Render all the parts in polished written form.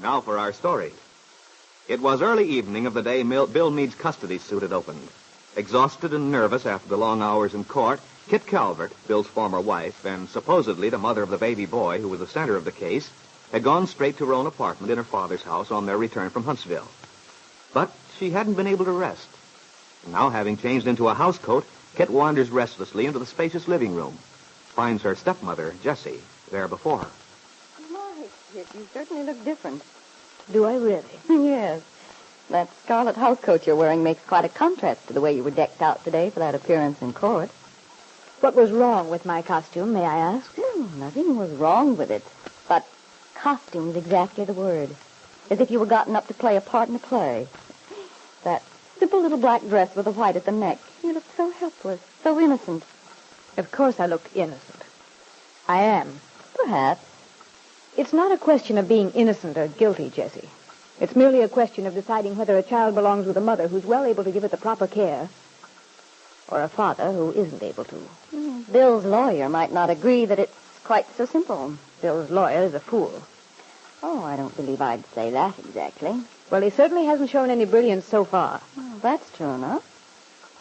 Now for our story. It was early evening of the day Bill Meade's custody suit had opened. Exhausted and nervous after the long hours in court, Kitt Calvert, Bill's former wife, and supposedly the mother of the baby boy who was the center of the case, had gone straight to her own apartment in her father's house on their return from Huntsville. But she hadn't been able to rest. Now, having changed into a housecoat, Kitt wanders restlessly into the spacious living room, finds her stepmother, Jessie, there before her. My, Kitt, you certainly look different. Do I really? Yes. That scarlet housecoat you're wearing makes quite a contrast to the way you were decked out today for that appearance in court. What was wrong with my costume, may I ask? Nothing was wrong with it. But costume's exactly the word. As if you were gotten up to play a part in a play. That simple little black dress with the white at the neck. You look so helpless, so innocent. Of course I look innocent. I am. Perhaps. It's not a question of being innocent or guilty, Jessie. It's merely a question of deciding whether a child belongs with a mother who's well able to give it the proper care, or a father who isn't able to. Bill's lawyer might not agree that it's quite so simple. Bill's lawyer is a fool. Oh, I don't believe I'd say that exactly. Well, he certainly hasn't shown any brilliance so far. Well, that's true enough.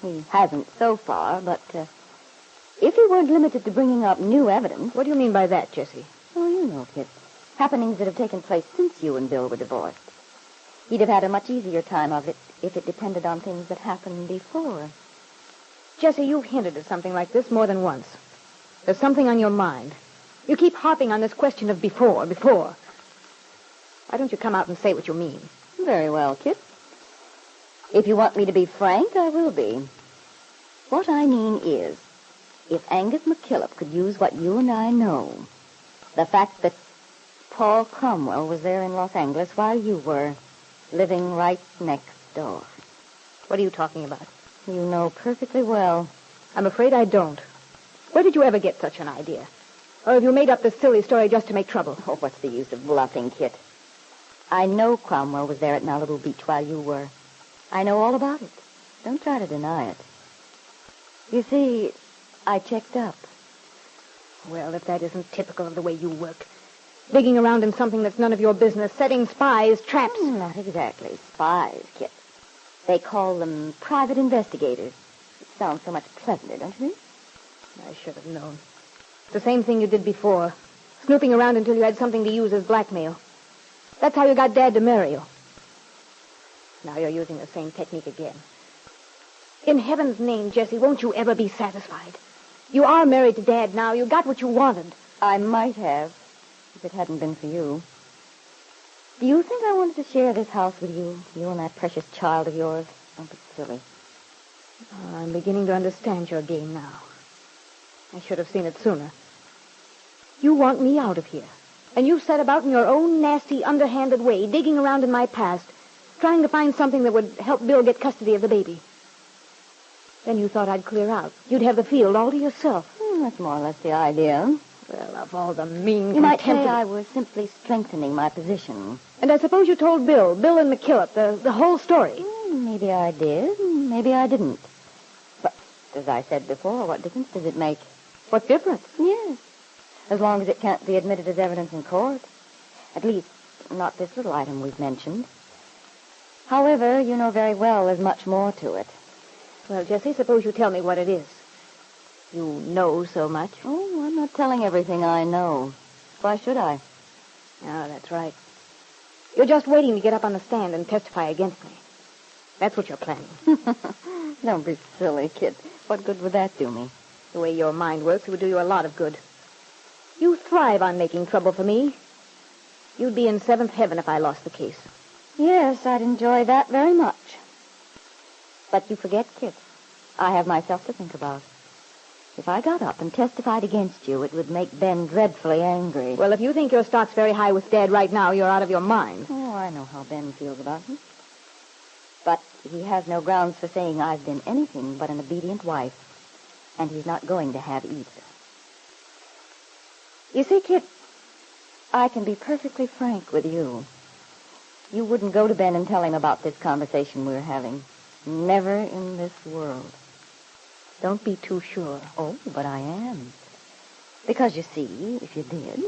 He hasn't so far, but if he weren't limited to bringing up new evidence... What do you mean by that, Jessie? Oh, you know, Kitt. Happenings that have taken place since you and Bill were divorced. He'd have had a much easier time of it if it depended on things that happened before. Jessie, you've hinted at something like this more than once. There's something on your mind. You keep harping on this question of before. Why don't you come out and say what you mean? Very well, Kitt. If you want me to be frank, I will be. What I mean is, if Angus McKillop could use what you and I know, the fact that Paul Cromwell was there in Los Angeles while you were, living right next door. What are you talking about? You know perfectly well. I'm afraid I don't. Where did you ever get such an idea? Or have you made up this silly story just to make trouble? Oh, what's the use of bluffing, Kitt? I know Cromwell was there at Malibu Beach while you were. I know all about it. Don't try to deny it. You see, I checked up. Well, if that isn't typical of the way you work. Digging around in something that's none of your business, setting spies, traps. Not exactly spies, Kitt. They call them private investigators. It sounds so much pleasanter, don't you think? I should have known. It's the same thing you did before. Snooping around until you had something to use as blackmail. That's how you got Dad to marry you. Now you're using the same technique again. In heaven's name, Jessie, won't you ever be satisfied? You are married to Dad now. You got what you wanted. I might have, if it hadn't been for you. Do you think I wanted to share this house with you? You and that precious child of yours? Don't be silly. Oh, I'm beginning to understand your game now. I should have seen it sooner. You want me out of here. And you've set about in your own nasty, underhanded way, digging around in my past, trying to find something that would help Bill get custody of the baby. Then you thought I'd clear out. You'd have the field all to yourself. That's more or less the idea. Well, of all the mean, You might say I was simply strengthening my position. And I suppose you told Bill and McKillop, the whole story. Maybe I did, maybe I didn't. But, as I said before, what difference does it make? What difference? Yes. As long as it can't be admitted as evidence in court. At least, not this little item we've mentioned. However, you know very well there's much more to it. Well, Jessie, suppose you tell me what it is. You know so much. Oh, I'm not telling everything I know. Why should I? Oh, that's right. You're just waiting to get up on the stand and testify against me. That's what you're planning. Don't be silly, Kitt. What good would that do me? The way your mind works, it would do you a lot of good. You thrive on making trouble for me. You'd be in seventh heaven if I lost the case. Yes, I'd enjoy that very much. But you forget, Kitt. I have myself to think about. If I got up and testified against you, it would make Ben dreadfully angry. Well, if you think your stock's very high with Dad right now, you're out of your mind. Oh, I know how Ben feels about me. But he has no grounds for saying I've been anything but an obedient wife. And he's not going to have either. You see, Kitt, I can be perfectly frank with you. You wouldn't go to Ben and tell him about this conversation we're having. Never in this world. Don't be too sure. Oh, but I am. Because, you see, if you did,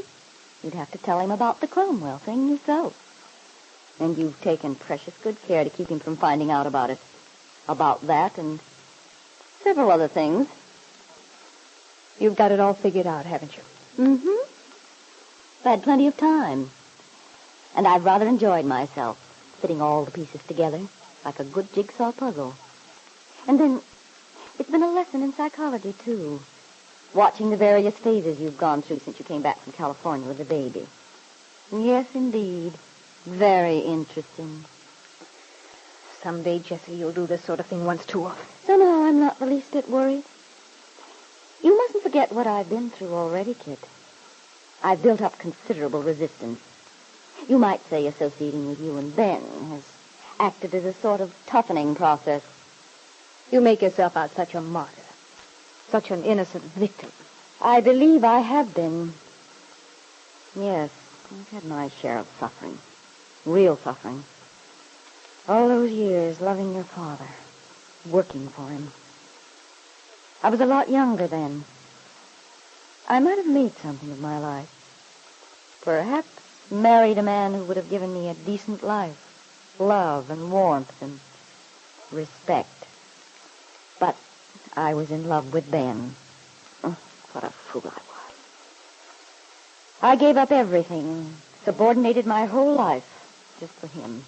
you'd have to tell him about the Cromwell thing yourself. And you've taken precious good care to keep him from finding out about it. About that and several other things. You've got it all figured out, haven't you? Mm-hmm. I've had plenty of time. And I've rather enjoyed myself, fitting all the pieces together like a good jigsaw puzzle. And then, it's been a lesson in psychology, too. Watching the various phases you've gone through since you came back from California with the baby. Yes, indeed. Very interesting. Someday, Jessie, you'll do this sort of thing once too often. Somehow I'm not the least bit worried. You mustn't forget what I've been through already, Kitt. I've built up considerable resistance. You might say associating with you and Ben has acted as a sort of toughening process. You make yourself out such a martyr. Such an innocent victim. I believe I have been. Yes, I've had my share of suffering. Real suffering. All those years loving your father. Working for him. I was a lot younger then. I might have made something of my life. Perhaps married a man who would have given me a decent life. Love and warmth and respect. But I was in love with Ben. Oh, what a fool I was. I gave up everything, subordinated my whole life just for him.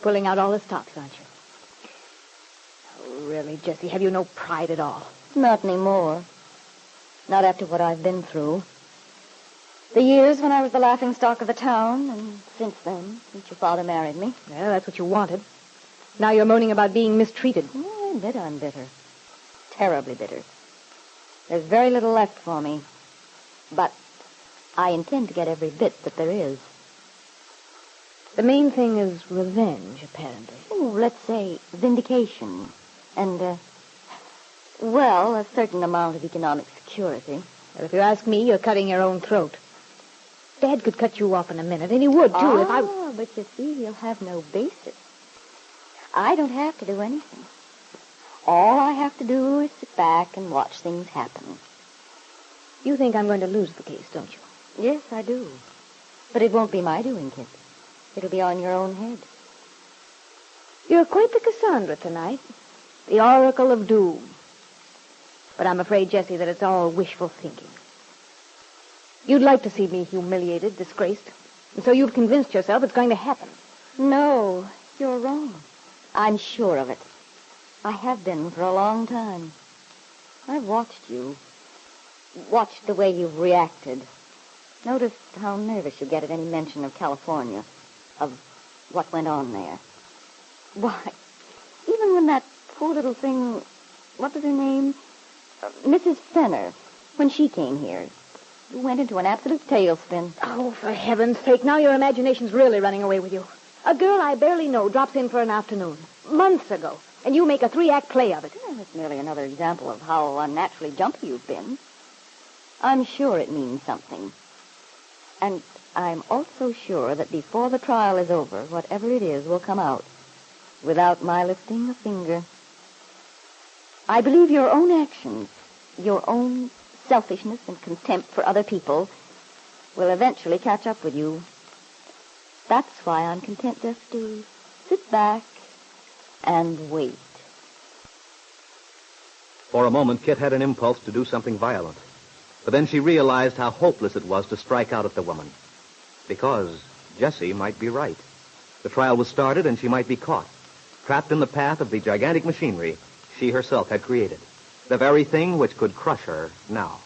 Pulling out all the stops, aren't you? Oh, really, Jessie, have you no pride at all? Not anymore. Not after what I've been through. The years when I was the laughingstock of the town, and since then, since your father married me. Well, that's what you wanted. Now you're moaning about being mistreated. Oh, I admit I'm bitter. Terribly bitter. There's very little left for me. But I intend to get every bit that there is. The main thing is revenge, apparently. Oh, let's say vindication. And, well, a certain amount of economic security. Well, if you ask me, you're cutting your own throat. Dad could cut you off in a minute, and he would, too, if I... Ah, but you see, he'll have no basis. I don't have to do anything. All I have to do is sit back and watch things happen. You think I'm going to lose the case, don't you? Yes, I do. But it won't be my doing, Kitt. It'll be on your own head. You're quite the Cassandra tonight. The Oracle of Doom. But I'm afraid, Jessie, that it's all wishful thinking. You'd like to see me humiliated, disgraced. And so you've convinced yourself it's going to happen. No, you're wrong. I'm sure of it. I have been for a long time. I've watched you. Watched the way you've reacted. Noticed how nervous you get at any mention of California. Of what went on there. Why, even when that poor little thing, what was her name? Mrs. Fenner, when she came here, you went into an absolute tailspin. Oh, for heaven's sake, now your imagination's really running away with you. A girl I barely know drops in for an afternoon, months ago, and you make a 3-act play of it. Well, that's merely another example of how unnaturally jumpy you've been. I'm sure it means something. And I'm also sure that before the trial is over, whatever it is will come out, without my lifting a finger. I believe your own actions, your own selfishness and contempt for other people, will eventually catch up with you. That's why I'm content just to sit back and wait. For a moment, Kitt had an impulse to do something violent. But then she realized how hopeless it was to strike out at the woman. Because Jessie might be right. The trial was started and she might be caught, trapped in the path of the gigantic machinery she herself had created. The very thing which could crush her now.